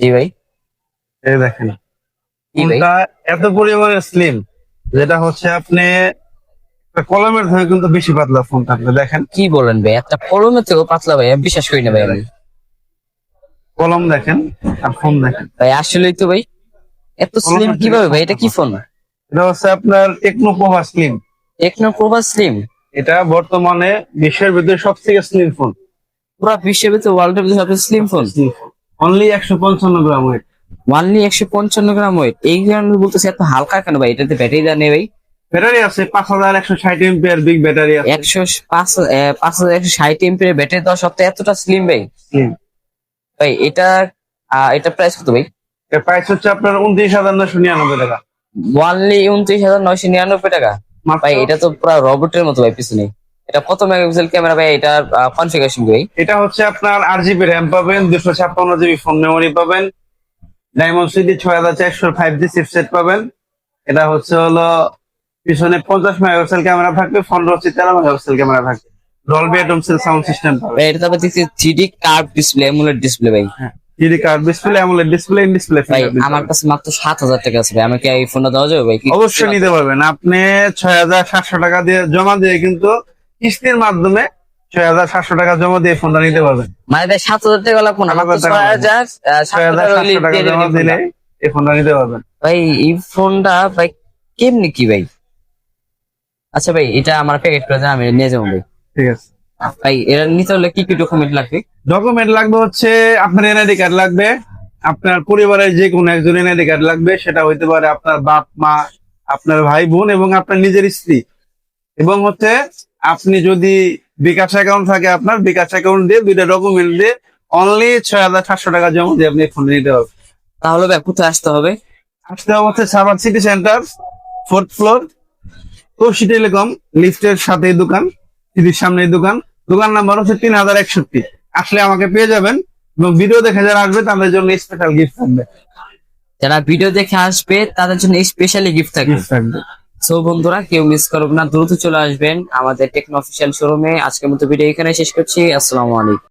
জি ভাই। এই দেখেন জি ভাই। ফোনটা এত পরিমাণে স্লিম, যেটা হচ্ছে আপনি একটা কলমের থেকে কিন্তু বেশি পাতলা ফোনটা, আপনি দেখেন। কি বলেন ভাই, একটা কলমের থেকেও পাতলা ভাই, আমি বিশ্বাস করি না ভাই আমি। কলম দেখেন আর ফোন দেখেন, ভাই আসলেই তো ভাই, এত স্লিম কলমের থেকে কিভাবে ভাই? এটা কি শক্ত। ফোন? এটা হচ্ছে আপনার টেকনো পোভা স্লিম। টেকনো প্রভা স্লিম? এটা বর্তমানে বিশ্বের ভিতরে সবথেকে স্লিম ফোন। পুরো বিশ্বের ভিতরে, ওয়ার্ল্ডের ভিতরে সবচেয়ে স্লিম ফোন। অনলি 155 গ্রাম ওয়েট। ওয়ানলি 155 গ্রাম ওয়েট, এই কারণে বলতেছে এত হালকা কেন ভাই? এটাতে ব্যাটারি দেওয়া নেই ভাই? ব্যাটারি আছে 5160 এমপিআর বিগ ব্যাটারি আছে। 5160 এমপির ব্যাটারি দেওয়া সত্ত্বেও এতটা স্লিম ভাই? স্লিম। ভাই এটা এটা প্রাইস কত ভাই? এর প্রাইস হচ্ছে আপনার 29,999 টাকা। ওয়ানলি 29,999 টাকা? মাত্র। ভাই এটা তো পুরো রোবটের মতো ভাই পিছনে। এটা কত মেগাপিক্সেল ক্যামেরা ভাই? এটার কনফিগারেশন ভাই? এটা হচ্ছে আপনার 8 জিবি র্যাম পাবেন, 256 জিবি ফোন মেমোরি পাবেন, ডায়মন্ড সিটি 6405G চিপসেট পাবেন। এটা হচ্ছে হলো পিছনে 50 মেগাপিক্সেল ক্যামেরা থাকবে, ফ্রন্টে হচ্ছে 13 মেগাপিক্সেল ক্যামেরা থাকবে, ডলবি অ্যাটমসের সাউন্ড সিস্টেম পাবেন। ভাই এটা তারপর দেখছি 3D curve display, AMOLED display ভাই। হ্যাঁ, GD curve display, AMOLED display, in display ভাই ফিঙ্গারপ্রিন্ট আমার পাবেন। কাছে মাত্র 7,000 টাকা আছে ভাই, আমাকে এই ফোনটা দেওয়া যাবে ভাই? অবশ্যই নিতে পারবেন আপনি। 6,700 টাকা দিয়ে জমা দিয়ে কিন্তু কিস্তির মাধ্যমে 6,700 টাকা জমা দিয়ে ফোনটা নিতে পারবেন। মানে ভাই 7,000 টাকা লাগবে না, মাত্র 7,000 6,700 টাকা জমা দিলে ভাই। এই ফোনটা নিতে পারবেন। এই ফোনটা ভাই কেমনি কি ভাই? আচ্ছা ভাই, এটা আমার প্যাকেট করে দেন, আমি নিয়ে যাবো ভাই। ঠিক আছে। ভাই এটা নিতে হলে কি কি ডকুমেন্ট লাগবে? ডকুমেন্ট লাগবে হচ্ছে আপনার এনআইডি কার্ড লাগবে, আপনার পরিবারের যে কোনো একজন এনআইডি কার্ড লাগবে, সেটা হইতে পারে আপনার বাপ মা, আপনার ভাই বোন এবং আপনার নিজের স্ত্রী। এবং হচ্ছে আপনি যদি বিকাশ অ্যাকাউন্ট থাকে, আপনার বিকাশ অ্যাকাউন্ট দিয়ে দুইটা ডকুমেন্ট দিয়ে অনলি 6,700 টাকা জমা দিয়ে আপনি ফোন নিতে হবে। তাহলে ভাই কোথায় আসতে হবে? আসতে হবে হচ্ছে Savar city centre, 4th floor, Toushi telecom লিফটের সাথেই দোকান, সিটির সামনেই দোকান। দোকান নাম্বার হচ্ছে 3061। আসলে আমাকে পেয়ে যাবেন, এবং ভিডিও দেখে যারা আসবে তাদের জন্য স্পেশাল গিফট থাকবে। যারা ভিডিও দেখে আসবে তাদের জন্য স্পেশালি গিফট থাকবে। গিফট থাকবে। সো বন্ধুরা, কেউ মিস করবেন না, দ্রুত চলে আসবেন আমাদের টেকনো অফিসিয়াল শোরুমে। আজকের মতো ভিডিও এখানে শেষ করছি। আসসালামু আলাইকুম।